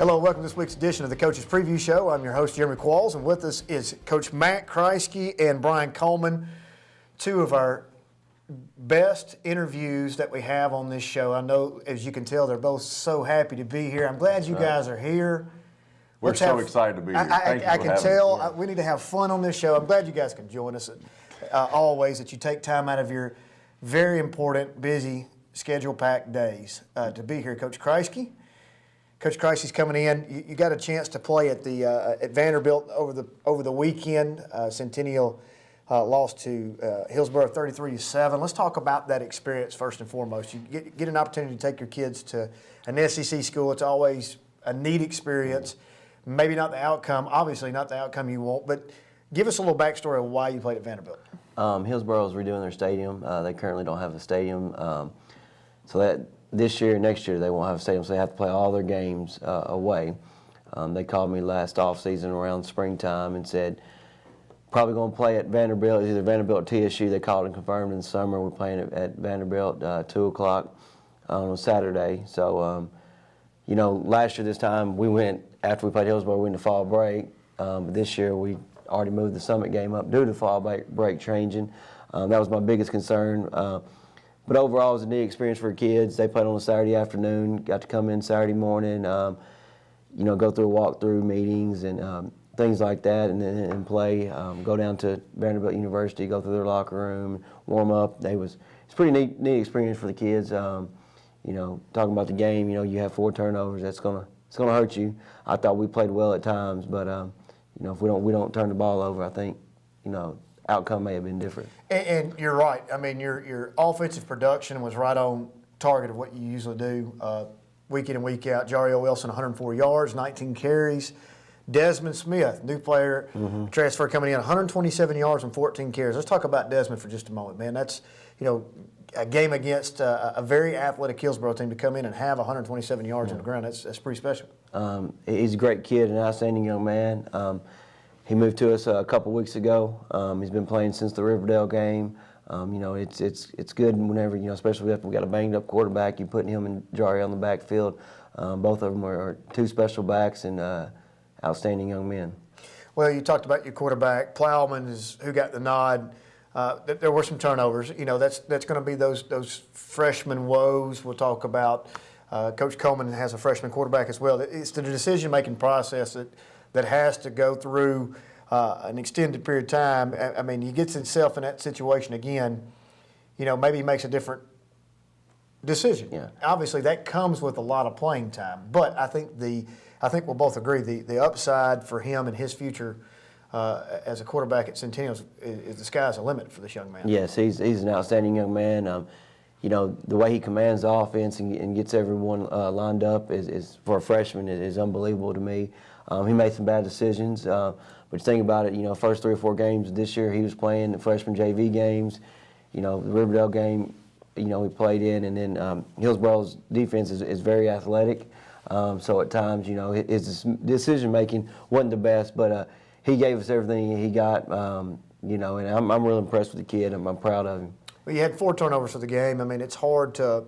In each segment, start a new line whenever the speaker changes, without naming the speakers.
Hello, welcome to this week's edition of the Coach's Preview Show. I'm your host, Jeremy Qualls, and with us is Coach Matt Kriesky and Brian Coleman, two of our best interviews that we have on this show. I know, as you can tell, they're both so happy to be here. I'm glad you guys are here.
We're so excited to be here.
I can tell. We need to have fun on this show. I'm glad you guys can join us always, that you take time out of your very important, busy, schedule-packed days to be here. Coach Kriesky. Coach Kriesky's coming in. You got a chance to play at the at Vanderbilt over the weekend. Centennial lost to Hillsborough 33-7. Let's talk about that experience first and foremost. You get an opportunity to take your kids to an SEC school. It's always a neat experience. Maybe not the outcome, obviously not the outcome you want, but give us a little backstory of why you played at Vanderbilt.
Hillsborough is redoing their stadium. They currently don't have a stadium, so that. This year, next year, they won't have a stadium, so they have to play all their games away. They called me last offseason around springtime and said, probably going to play at Vanderbilt, either Vanderbilt or TSU. They called and confirmed in the summer. We're playing at Vanderbilt 2 o'clock on a Saturday. So, last year this time, we went, after we played Hillsborough, we went to fall break. But this year, we already moved the Summit game up due to fall break changing. That was my biggest concern. But overall, it was a neat experience for kids. They played on a Saturday afternoon, got to come in Saturday morning, go through walkthrough meetings and things like that, and then play. Go down to Vanderbilt University, go through their locker room, warm up. It's a pretty neat experience for the kids. Talking about the game, you have 4 turnovers. It's gonna hurt you. I thought we played well at times, but if we don't turn the ball over, I think outcome may have been different.
And you're right. I mean, your offensive production was right on target of what you usually do week in and week out. Jario Wilson, 104 yards, 19 carries. Desmond Smith, new player, transfer coming in, 127 yards and 14 carries. Let's talk about Desmond for just a moment, man. That's, a game against a very athletic Hillsborough team to come in and have 127 yards on the ground. That's pretty special.
He's a great kid, an outstanding young man. He moved to us a couple weeks ago. He's been playing since the Riverdale game. It's good whenever, especially if we got a banged-up quarterback, you putting him and Jari on the backfield. Both of them are 2 special backs and outstanding young men.
Well, you talked about your quarterback. Plowman is who got the nod. There were some turnovers. That's going to be those freshman woes we'll talk about. Coach Coleman has a freshman quarterback as well. It's the decision-making process that has to go through an extended period of time. I mean, he gets himself in that situation again, maybe he makes a different decision. Yeah. Obviously, that comes with a lot of playing time. But I think we'll both agree the upside for him and his future as a quarterback at Centennial is the sky's the limit for this young man.
Yes, he's an outstanding young man. The way he commands the offense and gets everyone lined up is for a freshman is unbelievable to me. He made some bad decisions, but you think about it, first 3 or 4 games this year he was playing the freshman JV games, the Riverdale game, he played in, and then Hillsborough's defense is very athletic, so at times, his decision-making wasn't the best, but he gave us everything he got, and I'm really impressed with the kid. I'm proud of him.
Well, you had 4 turnovers for the game. I mean, it's hard to,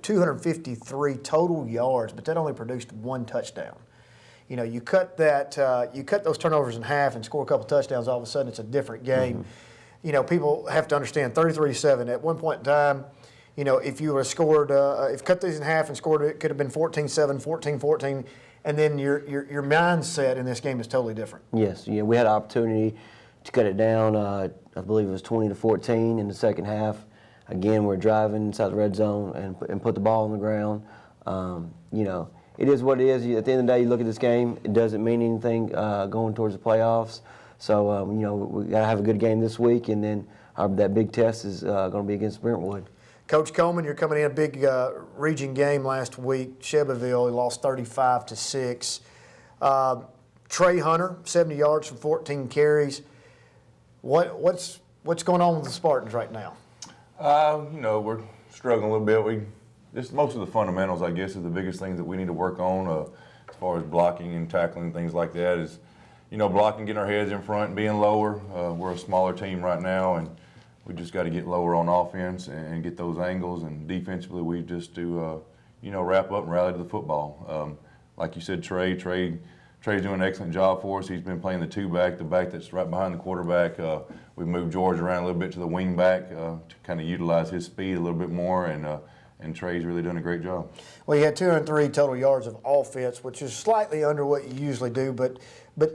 253 total yards, but that only produced 1 touchdown. You cut those turnovers in half and score a couple touchdowns. All of a sudden, it's a different game. People have to understand 33-7. At one point in time, if you would have scored, if cut these in half and scored, it could have been 14-7, 14-14, and then your mindset in this game is totally different.
Yes, we had an opportunity to cut it down. I believe it was 20-14 in the second half. Again, we're driving inside the red zone and put the ball on the ground. It is what it is. At the end of the day, you look at this game, it doesn't mean anything going towards the playoffs. So, we got to have a good game this week, and then that big test is going to be against Brentwood.
Coach Coleman, you're coming in a big region game last week. Shelbyville, he lost 35-6. Trey Hunter, 70 yards from 14 carries. What's going on with the Spartans right now?
We're struggling a little bit. Just most of the fundamentals, I guess, is the biggest things that we need to work on as far as blocking and tackling, things like that. Is blocking, getting our heads in front, and being lower. We're a smaller team right now, and we just got to get lower on offense and get those angles. And defensively, we just do, wrap up and rally to the football. like you said, Trey's doing an excellent job for us. He's been playing the back that's right behind the quarterback. We've moved George around a little bit to the wing back to kind of utilize his speed a little bit more, and Trey's really done a great job.
Well, you had 203 total yards of offense, which is slightly under what you usually do. But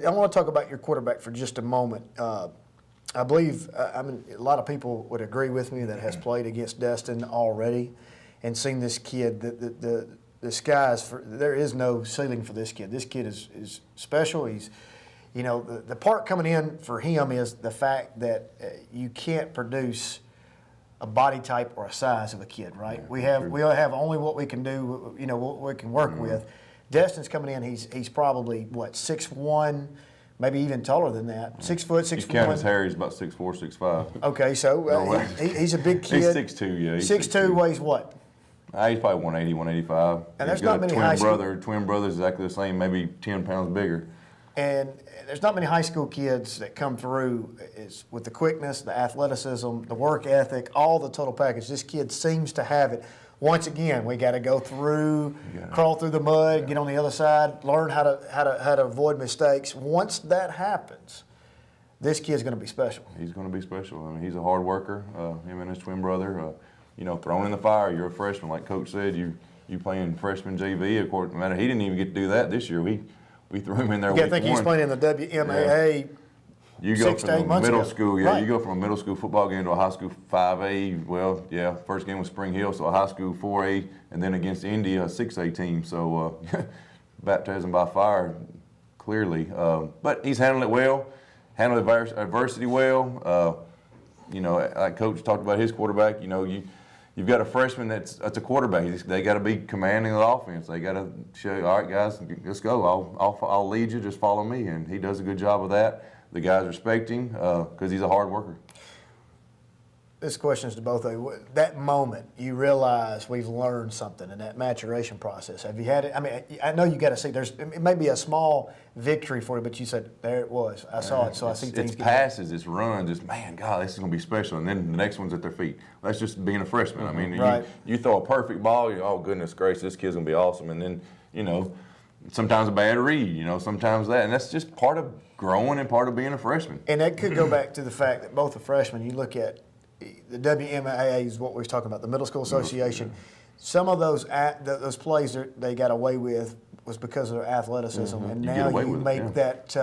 I want to talk about your quarterback for just a moment. I believe, a lot of people would agree with me that has played against Destin already and seen this kid. The skies, there is no ceiling for this kid. This kid is special. He's, the part coming in for him is the fact that you can't produce a body type or a size of a kid, right?
Yeah,
we have only what we can do, what we can work with. Destin's coming in. He's probably what, 6'1", maybe even taller than that. 6 foot, 6'1".
You count his hair, he's about 6'4", 6'5".
Okay, so he's a big kid.
He's 6'2", yeah.
6'2", weighs what?
He's probably 180, 185.
And there's
He's got
not many
a
high school.
twin brothers exactly the same, maybe 10 pounds bigger.
And there's not many high school kids that come through with the quickness, the athleticism, the work ethic, all the total package. This kid seems to have it. Once again, we got to go through, crawl through the mud, get on the other side, learn how to avoid mistakes. Once that happens, this kid's going to be special.
He's going to be special. I mean, he's a hard worker. Him and his twin brother, thrown in the fire. You're a freshman, like Coach said. You playing freshman JV. Of course, he didn't even get to do that this year. We threw him in there.
I think he's playing in the WMAA.
You go
6 to 8
from
months
middle
ago.
school,
Right.
You go from a middle school football game to a high school 5A. Well, first game was Spring Hill, so a high school 4A, and then against Indy, a 6A team. So baptism by fire, clearly. But he's handled it well, handled adversity well. Like Coach talked about his quarterback. You've got a freshman that's a quarterback. They got to be commanding the offense. They got to show, all right, guys, let's go. I'll lead you. Just follow me, and he does a good job of that. The guys respect him because he's a hard worker.
This question is to both of you. That moment you realize we've learned something in that maturation process. Have you had it? I mean, I know you got to see. It may be a small victory for you, but you said there it was. I saw it, so I see things.
It's passes, it's runs. It's God, this is going to be special. And then the next one's at their feet. That's just being a freshman. I mean,
right.
you throw a perfect ball. Oh goodness gracious, this kid's going to be awesome. And then sometimes a bad read. Sometimes that, and that's just part of growing and part of being a freshman.
And that could go back to the fact that both are freshmen. You look at the WMAA is what we was talking about, the Middle School Association. Some of those plays that they got away with was because of their athleticism, and now you make that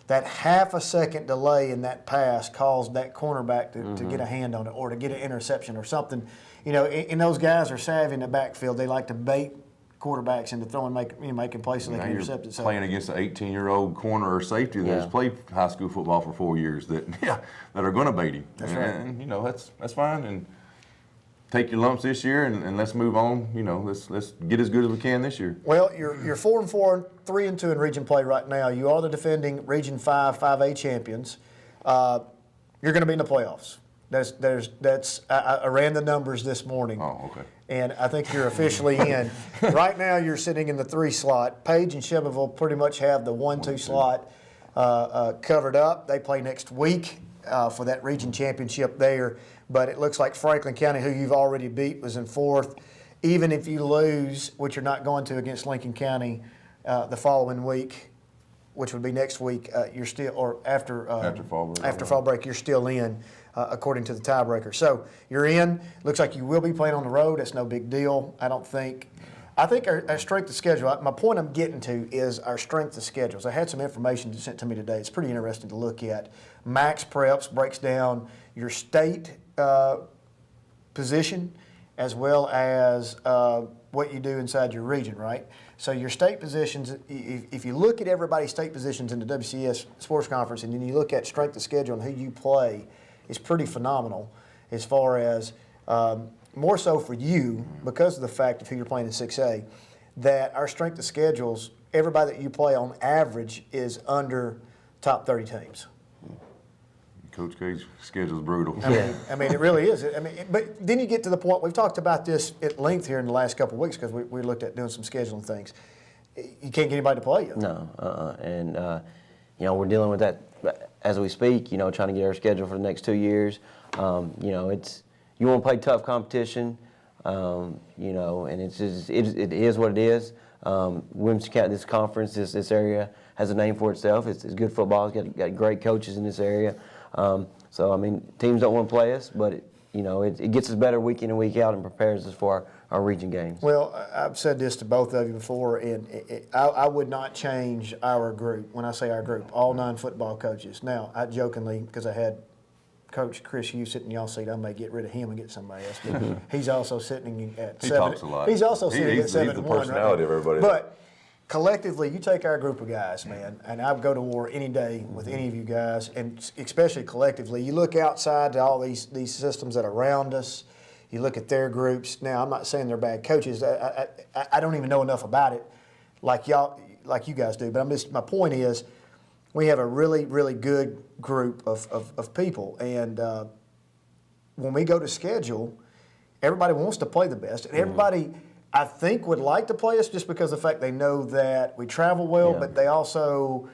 half a second delay in that pass caused that cornerback to get a hand on it or to get an interception or something. And those guys are savvy in the backfield. They like to bait quarterbacks into throwing, making plays so they can intercept it. So
playing against an 18-year-old corner or safety that's played high school football for 4 years that are going to bait him.
That's
right. And that's fine. And take your lumps this year and let's move on. Let's get as good as we can this year.
Well, you're 4-4, 3-2 in region play right now. You are the defending Region 5 5A champions. You're going to be in the playoffs. I ran the numbers this morning.
Oh, okay.
And I think you're officially in. Right now, you're sitting in the 3 slot. Page and Shelbyville pretty much have the 1-2 slot covered up. They play next week for that region championship there. But it looks like Franklin County, who you've already beat, was in 4th. Even if you lose, which you're not going to against Lincoln County the following week, which would be next week, you're still, or after fall break, you're still in. According to the tiebreaker. So you're in. Looks like you will be playing on the road. That's no big deal, I don't think. I think our strength of schedule, my point I'm getting to is our strength of schedules. I had some information sent to me today. It's pretty interesting to look at. Max Preps breaks down your state position as well as what you do inside your region, right? So your state positions, if you look at everybody's state positions in the WCS Sports Conference and then you look at strength of schedule and who you play, it's pretty phenomenal as far as more so for you because of the fact of who you're playing in 6A, that our strength of schedules, everybody that you play on average is under top 30 teams.
Coach K's schedule's brutal.
I mean, it really is. But then you get to the point, we've talked about this at length here in the last couple of weeks because we looked at doing some scheduling things. You can't get anybody to play you.
No, and we're dealing with that as we speak, trying to get our schedule for the next 2 years. It's you want to play tough competition, and it's just it is what it is. Williamson County, this conference, this area has a name for itself. It's good football. It's got great coaches in this area. So, I mean, teams don't want to play us, but it gets us better week in and week out and prepares us for our region games.
Well, I've said this to both of you before, and I would not change our group. When I say our group, all 9 football coaches. Now, I jokingly, because I had Coach Kriesky sitting in y'all seat, I may get rid of him and get somebody else. But he's also sitting at
He
7.
talks a lot.
He's also sitting at 7
He's the
and 1.
personality of everybody.
But collectively, you take our group of guys, man, and I'd go to war any day with any of you guys, and especially collectively. You look outside to all these systems that are around us. You look at their groups. Now, I'm not saying they're bad coaches. I don't even know enough about it like you guys do. But my point is, we have a really, really good group of people. And when we go to schedule, everybody wants to play the best. And everybody, I think, would like to play us just because of the fact they know that we travel well, but they also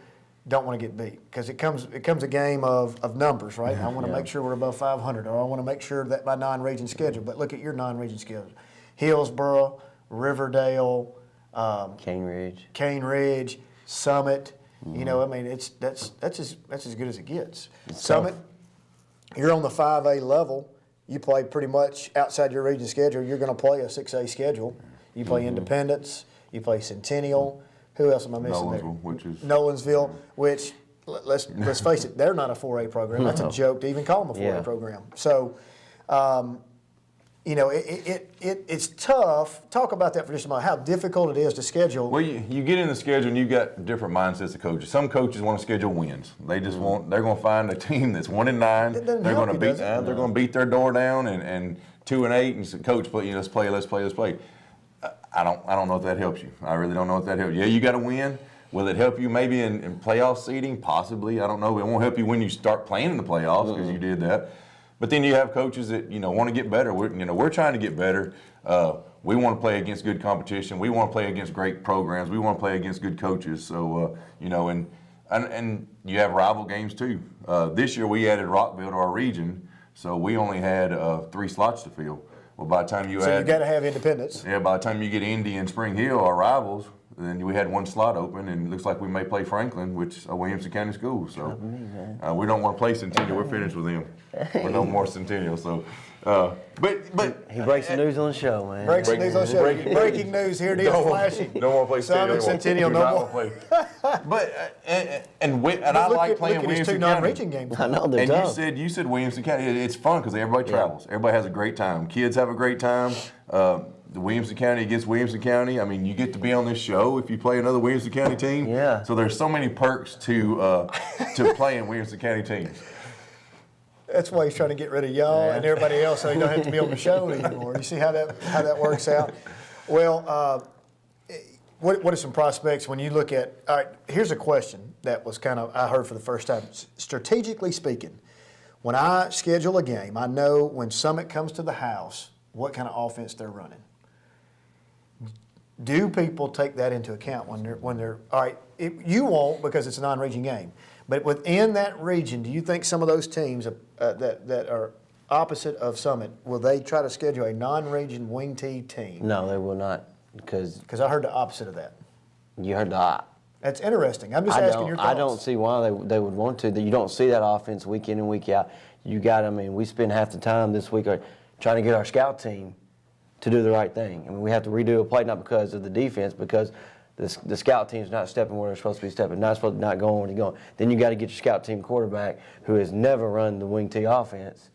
don't want to get beat, because it comes a game of numbers, right? I want to make sure we're above 500, or I want to make sure that my non-region schedule. But look at your non-region schedule: Hillsboro, Riverdale,
Cane
Ridge, Summit. You know, I mean, that's as good as it gets. Summit, you're on the 5A level. You play pretty much outside your region schedule. You're going to play a 6A schedule. You play Independence. You play Centennial. Who else am I missing there? Nolensville, which let's face it, they're not a 4A program. That's a joke to even call them a 4A program. So, it's tough. Talk about that for just a moment. How difficult it is to schedule.
Well, you get in the schedule and you got different mindsets of coaches. Some coaches want to schedule wins. They just they're going to find a team that's 1-9. They're going to beat. They're going to beat their door down and 2-8 and say, Coach, let's play. I don't know if that helps you. I really don't know if that helps you. Yeah, you got to win. Will it help you maybe in playoff seeding? Possibly. I don't know. It won't help you when you start playing in the playoffs, because you did that. But then you have coaches that want to get better. We're trying to get better. We want to play against good competition. We want to play against great programs. We want to play against good coaches. So and you have rival games too. This year we added Rockville to our region, so we only had 3 slots to fill. Well, by the time you
got to have Independence.
Yeah, by the time you get Indy and Spring Hill, our rivals, then we had 1 slot open, and it looks like we may play Franklin, which is a Williamson County school. So we don't want to play Centennial. We're finished with them. We're no more Centennial. So, but
he breaks the news on the show, man.
Breaks the news on the show. Breaking news here. It is flashing.
Don't want to play
Centennial no more.
But I like playing Williamson
2
County.
non-region games.
I know they're tough.
You said Williamson County. It's fun because everybody travels. Everybody has a great time. Kids have a great time. The Williamson County against Williamson County. I mean, you get to be on this show if you play another Williamson County team.
Yeah.
So there's so many perks to playing Williamson County teams.
That's why he's trying to get rid of y'all and everybody else, so you don't have to be on the show anymore. You see how that works out? Well, what are some prospects when you look at? All right, here's a question that was I heard for the first time. Strategically speaking, when I schedule a game, I know when Summit comes to the house what kind of offense they're running. Do people take that into account when they're all right? You won't, because it's a non-region game. But within that region, do you think some of those teams that are opposite of Summit, will they try to schedule a non-region wing T team?
No, they will not, because
I heard the opposite of that.
You heard the.
That's interesting. I'm just asking your thoughts.
I don't see why they would want to. You don't see that offense week in and week out. We spend half the time this week trying to get our scout team to do the right thing. I mean, we have to redo a play, not because of the defense, because the scout team's not stepping where they're supposed to be stepping, not going where they're going. Then you got to get your scout team quarterback, who has never run the wing T offense,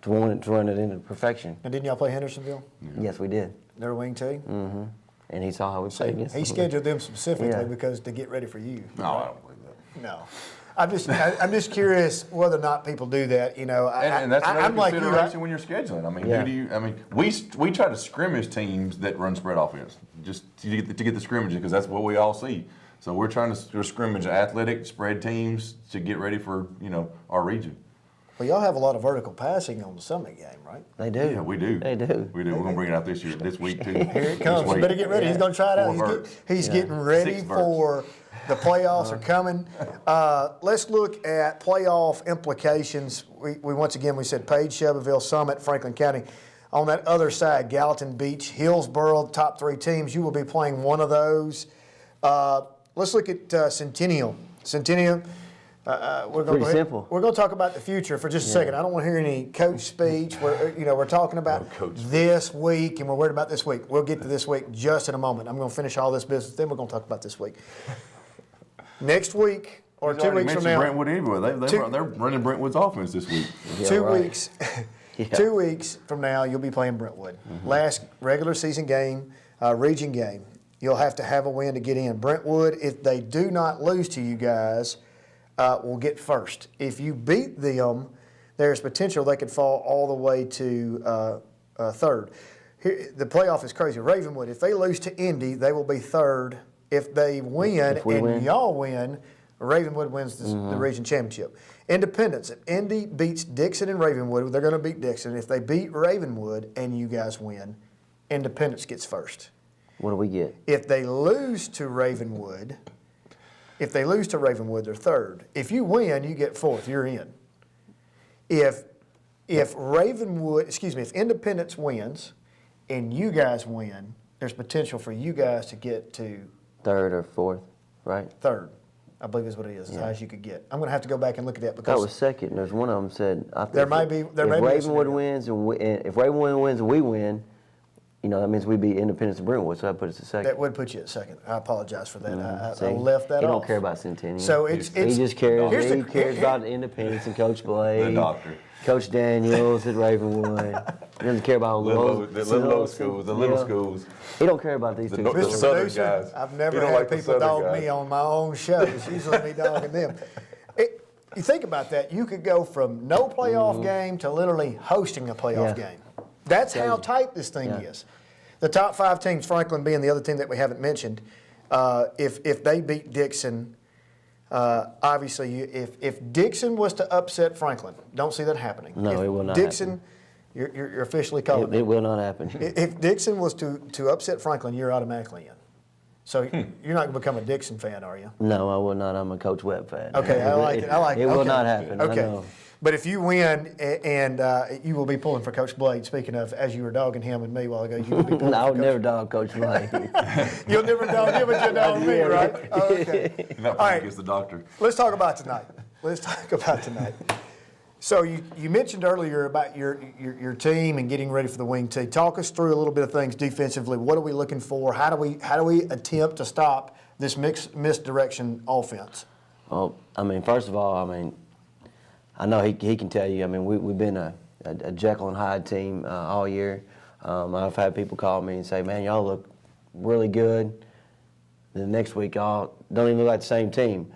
to run it into perfection.
And didn't y'all play Hendersonville?
Yes, we did.
Their wing T?
Mm-hmm. And he saw how we played against them.
He scheduled them specifically because to get ready for you.
No, I don't believe that.
No. I'm just curious whether or not people do that.
And that's another
I'm like
consideration
you,
when you're scheduling. I mean, we try to scrimmage teams that run spread offense just to get the scrimmaging, because that's what we all see. So we're trying to scrimmage athletic spread teams to get ready for our region.
Well, y'all have a lot of vertical passing on the Summit game, right?
They do.
Yeah, we do.
They do.
We do. We're gonna bring it out this week too.
Here it comes. You better get ready. He's gonna try it out. He's getting ready for. The playoffs are coming. Let's look at playoff implications. We once again, we said Page, Shelbyville, Summit, Franklin County. On that other side, Gallatin Beach, Hillsboro, top 3 teams. You will be playing one of those. Let's look at Centennial. Centennial.
Pretty simple.
We're going to talk about the future for just a second. I don't want to hear any coach speech. We're talking about this week, and we're worried about this week. We'll get to this week just in a moment. I'm going to finish all this business, then we're going to talk about this week. Next week or 2 weeks from now.
Brentwood anyway. They're running Brentwood's offense this week.
Yeah,
2
right.
weeks. 2 weeks from now, you'll be playing Brentwood. Last regular season game, region game. You'll have to have a win to get in. Brentwood, if they do not lose to you guys, will get first. If you beat them, there's potential they could fall all the way to third. Here, the playoff is crazy. Ravenwood, if they lose to Indy, they will be third. If they win y'all win, Ravenwood wins the region championship. Independence, if Indy beats Dixon and Ravenwood, they're going to beat Dixon. If they beat Ravenwood and you guys win, Independence gets first.
What do we get?
If they lose to Ravenwood, they're third. If you win, you get fourth. You're in. If Independence wins and you guys win, there's potential for you guys to get to
Third or fourth, right?
third. I believe is what it is, as high as you could get. I'm going to have to go back and look at that
That
because
was second. There's one of them said. I think
There may be- there may
if
be a
Ravenwood
scenario.
wins and if Ravenwood wins and we win, that means we beat Independence and Brentwood, so that puts us at second.
that would put you at second. I apologize for that. I
See?
left that
He
off.
don't care about Centennial.
So it's
he just cares.
here's
He
the-
cares about Independence and Coach Blade,
The doctor.
Coach Daniels at Ravenwood. He doesn't care about
The little schools.
He don't care about these two.
The
Mr.
Southern
Producer,
guys.
I've never
You don't
had
like the
people
Southern
dog
guys.
me on my own show. It's usually me dogging them. You think about that. You could go from no playoff game to literally hosting a playoff
Yeah.
game. That's how tight this thing is. The top 5 teams, Franklin being the other team that we haven't mentioned, if they beat Dixon, obviously, if Dixon was to upset Franklin, don't see that happening.
No,
If
it will not
Dixon, you're officially calling
It will not happen.
If Dixon was to upset Franklin, you're automatically in. So you're not going to become a Dixon fan, are you?
No, I will not. I'm a Coach Webb fan.
Okay, I like it. I like it.
It will
Okay.
not happen. I
Okay.
know.
But if you win and you will be pulling for Coach Blade, speaking of, as you were dogging him and me a while ago, you will be pulling
I
for
would never dog Coach Blade.
You'll never dog him, but you'll dog me, right? Oh, okay.
Not
All right.
against the doctor.
Let's talk about tonight. So you mentioned earlier about your team and getting ready for the wing tee. Talk us through a little bit of things defensively. What are we looking for? How do we attempt to stop this misdirection offense?
Well, first of all, I know he can tell you. We've been a Jekyll and Hyde team all year. I've had people call me and say, "Man, y'all look really good." Then the next week, y'all don't even look like the same team.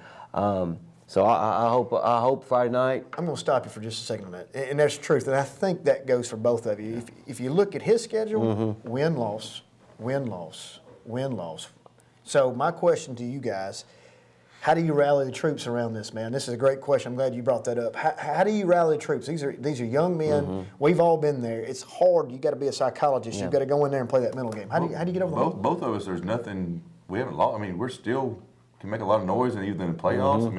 So I hope Friday night.
I'm going to stop you for just a second on that. And that's the truth. And I think that goes for both of you. If you look at his schedule, win, loss, win, loss, win, loss. So my question to you guys, how do you rally the troops around this, man? This is a great question. I'm glad you brought that up. How do you rally the troops? These are young men. We've all been there. It's hard. You got to be a psychologist. You've got to go in there and play that mental game. How do you get over the hump?
Both of us, there's nothing, we haven't lost. We're still can make a lot of noise even in the playoffs.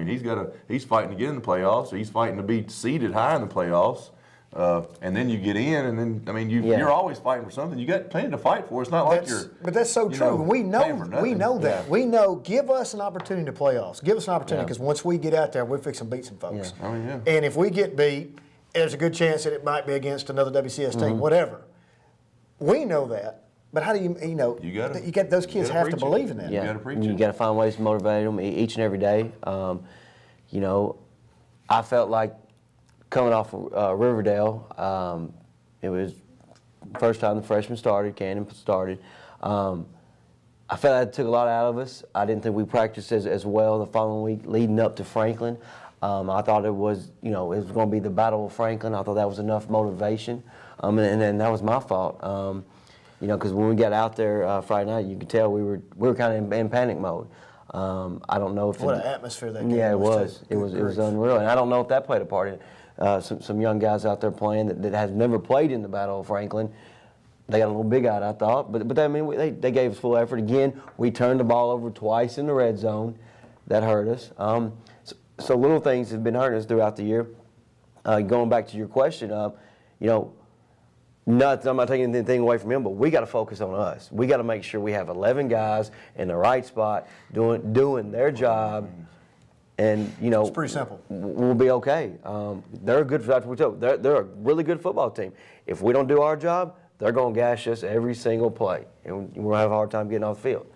He's fighting to get in the playoffs, or he's fighting to be seated high in the playoffs. And then you get in, and then you're always fighting for something. You got plenty to fight for. It's not like you're.
But that's so true. We know that.
Yeah.
We know. Give us an opportunity to playoffs. Give us an opportunity because once we get out there, we're fixing to beat some folks.
Yeah.
And if we get beat, there's a good chance that it might be against another WCS team, whatever. We know that. But how do you got those kids have to believe in that.
You gotta preach it.
You got to find ways to motivate them each and every day. I felt like coming off of Riverdale, it was first time the freshmen started, Cannon started. I felt like it took a lot out of us. I didn't think we practiced as well the following week leading up to Franklin. I thought it was going to be the Battle of Franklin. I thought that was enough motivation, and then that was my fault. Because when we got out there Friday night, you could tell we were kind of in panic mode. I don't know if
What an atmosphere that game
yeah, it
was.
was. It was unreal, and I don't know if that played a part in it. Some young guys out there playing that has never played in the Battle of Franklin. They got a little big-eyed, I thought, but they gave us full effort. Again, we turned the ball over twice in the red zone. That hurt us. So little things have been hurting us throughout the year. Going back to your question, I'm not taking anything away from him, but we got to focus on us. We got to make sure we have 11 guys in the right spot doing their job, and
It's pretty simple.
we'll be okay. They're a good. They're a really good football team. If we don't do our job, they're going to gash us every single play, and we'll have a hard time getting off the field.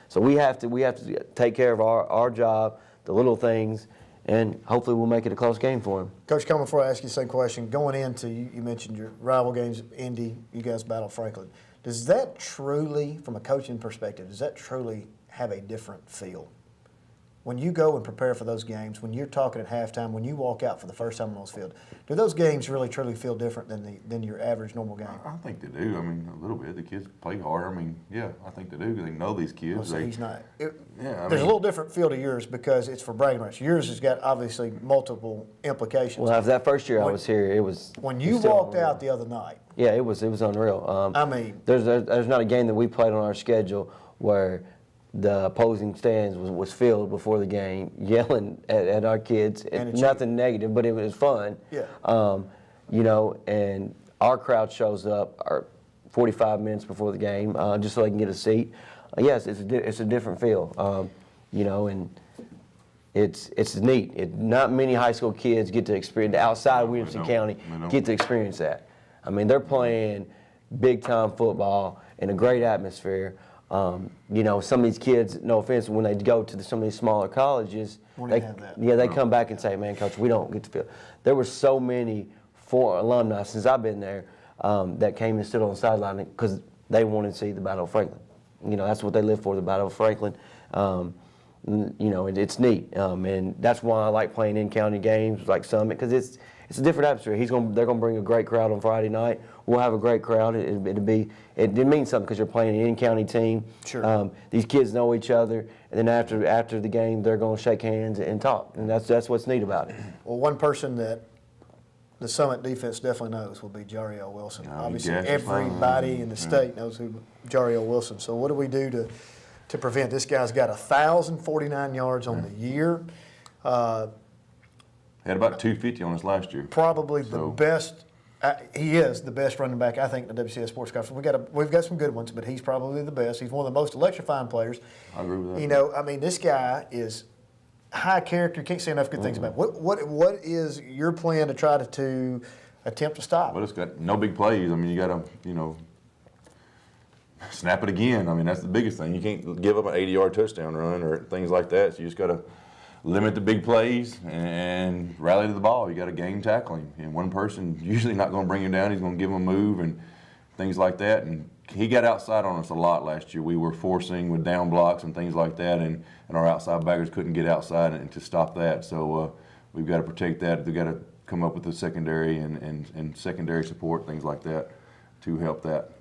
So we have to take care of our job, the little things, and hopefully we'll make it a close game for them.
Coach Coleman, before I ask you the same question, going into, you mentioned your rival games, Indy, you guys battle Franklin. Does that truly, from a coaching perspective, does that truly have a different feel? When you go and prepare for those games, when you're talking at halftime, when you walk out for the first time on those field, do those games really truly feel different than your average normal game?
I think they do. I mean, a little bit. The kids play hard. I mean, yeah, I think they do. They know these kids.
Well, so he's not.
I
There's
mean,
a little different feel to yours because it's for bragging rights. Yours has got obviously multiple implications.
Well, after that first year I was here, it was.
When
it
you
was still
walked
unreal.
out the other night,
Yeah, it was unreal.
I mean,
there's not a game that we played on our schedule where the opposing stands was filled before the game, yelling at our kids.
And it's
Nothing negative, but it was fun.
Yeah.
And our crowd shows up 45 minutes before the game, just so they can get a seat. Yes, it's a different feel. And it's neat. Not many high school kids get to experience outside of Williamson County get to experience that. I mean, they're playing big time football in a great atmosphere. Some of these kids, no offense, when they go to some of these smaller colleges, they come back and say, "Man, Coach, we don't get to feel." There were so many former alumni since I've been there that came and stood on the sideline because they wanted to see the Battle of Franklin. That's what they live for, the Battle of Franklin. It's neat, and that's why I like playing in-county games like Summit because it's a different atmosphere. They're gonna bring a great crowd on Friday night. We'll have a great crowd. It means something because you're playing an in-county team.
Sure.
These kids know each other, and then after the game, they're gonna shake hands and talk, and that's what's neat about it.
well, one person that the Summit defense definitely knows will be Jario Wilson. Obviously, everybody in the state knows who Jario Wilson. So what do we do to prevent? This guy's got 1,049 yards on the year.
Had about 250 on us last year.
Probably the best. He is the best running back, I think, in the WCS Sports Conference. We've got some good ones, but he's probably the best. He's one of the most electrifying players.
I agree with that.
This guy is high character. Can't say enough good things about him. What is your plan to try to attempt to stop?
Well, it's got no big plays. I mean, you got to, snap it again. I mean, that's the biggest thing. You can't give up an 80-yard touchdown run or things like that. So you just got to limit the big plays and rally to the ball. You got to game tackling. And one person usually not going to bring him down. He's going to give him a move and things like that. And he got outside on us a lot last year. We were forcing with down blocks and things like that, and our outside backers couldn't get outside and to stop that. So we've got to protect that. We've got to come up with the secondary and secondary support, things like that, to help out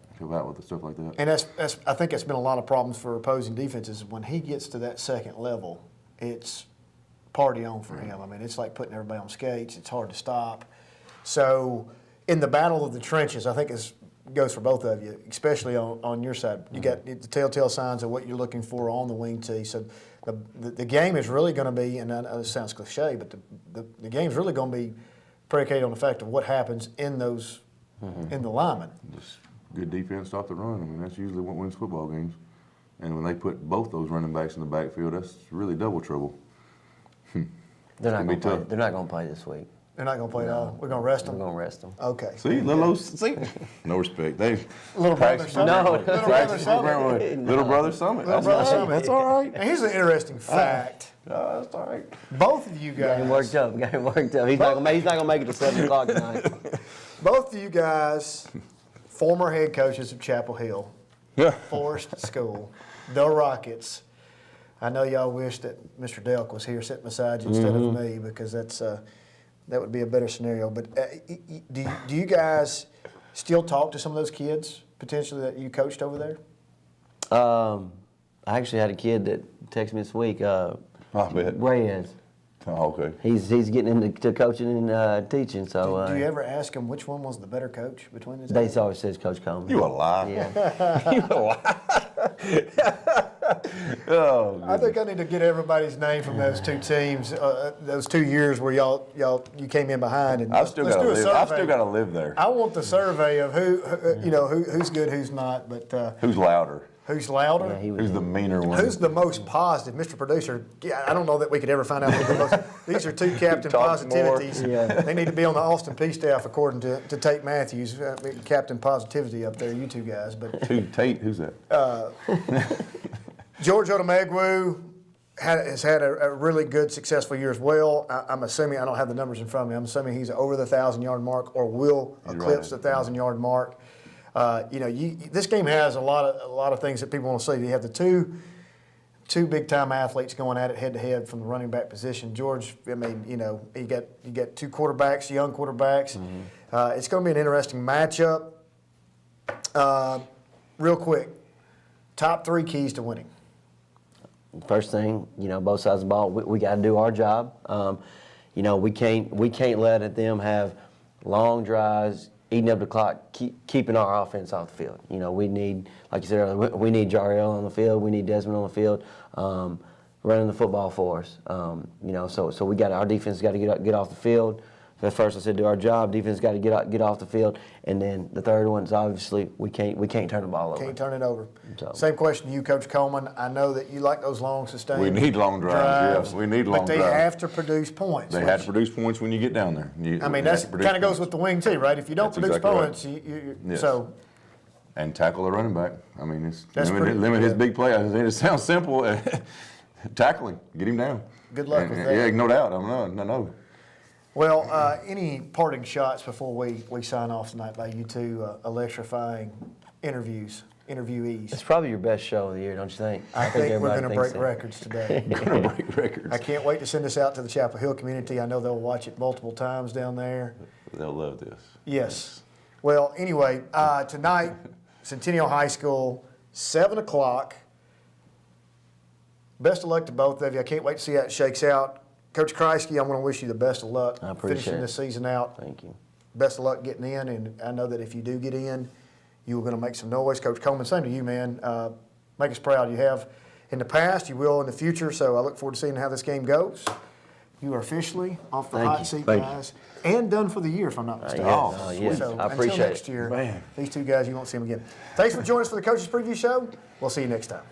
with the stuff like that.
And I think that's been a lot of problems for opposing defenses. When he gets to that second level, it's party on for him. I mean, it's like putting everybody on skates. It's hard to stop. So in the battle of the trenches, I think it goes for both of you, especially on your side. You got the telltale signs of what you're looking for on the wing tee. So the game is really going to be, and I know this sounds cliche, but the game is really going to be predicated on the fact of what happens in those in the linemen.
Just good defense, stop the run. I mean, that's usually what wins football games. And when they put both those running backs in the backfield, that's really double trouble.
They're not going to play this week.
They're not going to play at all. We're going to rest them.
We're going to rest them.
Okay.
See, no respect.
Little brother Summit.
No.
Little brother Summit.
Little brother Summit.
Little brother Summit.
That's all right.
And here's an interesting fact.
That's all right.
Both of you
Got him
guys.
worked up. He's not going to make it to 7 o'clock tonight.
Both of you guys, former head coaches of Chapel Hill,
Yeah.
Forest School, the Rockets. I know y'all wish that Mr. Delk was here sitting beside you instead of me, because that would be a better scenario. But do you guys still talk to some of those kids potentially that you coached over there?
I actually had a kid that texted me this week.
I bet.
Reyes.
Oh, okay.
He's getting into coaching and teaching. So
Do you ever ask him which one was the better coach between the two?
they always says Coach Coleman.
You a lie.
Yeah.
You a lie. Oh,
I think I need to get everybody's name from those two teams, those 2 years where you came in behind. And
I've still got to live. I've still got to live there.
I want the survey of who's good, who's not, but
Who's louder?
who's louder.
Yeah,
Who's the meaner one?
Who's the most positive? Mr. Producer, I don't know that we could ever find out who the most. These are two captain
Talks more.
positivities.
Yeah.
They need to be on the Austin P staff, according to Tate Matthews, captain positivity up there, you two guys. But
Tate? Who's that?
George Odomegwu has had a really good, successful year as well. I'm assuming, I don't have the numbers in front of me, I'm assuming he's over the 1,000-yard mark or will eclipse the 1,000-yard mark. This game has a lot of things that people want to see. You have the two big-time athletes going at it head-to-head from the running back position. George, I mean, you got two quarterbacks, young quarterbacks. Mm-hmm. It's going to be an interesting matchup. Real quick, top 3 keys to winning.
First thing, both sides of the ball, we got to do our job. We can't let them have long drives, eating up the clock, keeping our offense off the field. We need, like you said earlier, we need Jariel on the field, we need Desmond on the field, running the football for us. So we got our defense got to get off the field. So first I said do our job. Defense got to get off the field, and then the third one is obviously we can't turn the ball over.
Can't turn it over.
So.
Same question to you, Coach Coleman. I know that you like those long sustained.
We need long drives. Yes, we need long drives.
But they have to produce points.
They have to produce points when you get down there.
That kind of goes with the wing too, right? If you don't produce points,
Yes.
so.
And tackle the running back. I mean,
That's
limit his big play. It sounds simple. Tackling, get him down.
Good luck with that.
Yeah, no doubt. No.
Well, any parting shots before we sign off tonight by you two electrifying interviewees?
It's probably your best show of the year, don't you think?
I think we're
everybody
going to
thinks
break
so.
records today.
Going to break records.
I can't wait to send this out to the Chapel Hill community. I know they'll watch it multiple times down there.
They'll love this.
Yes. Well, anyway, tonight, Centennial High School, 7 o'clock. Best of luck to both of you. I can't wait to see how it shakes out. Coach Kriesky, I'm going to wish you the best of luck
I appreciate
finishing
it.
this season out.
Thank you.
Best of luck getting in, and I know that if you do get in, you are going to make some noise. Coach Coleman, same to you, man. Make us proud. You have in the past, you will in the future, so I look forward to seeing how this game goes. You are officially off the hot seat, guys, and done for the year, if I'm not mistaken.
Yes.
So
I appreciate
until next
it.
year,
Man.
these two guys, you won't see them again. Thanks for joining us for the Coaches Preview Show. We'll see you next time.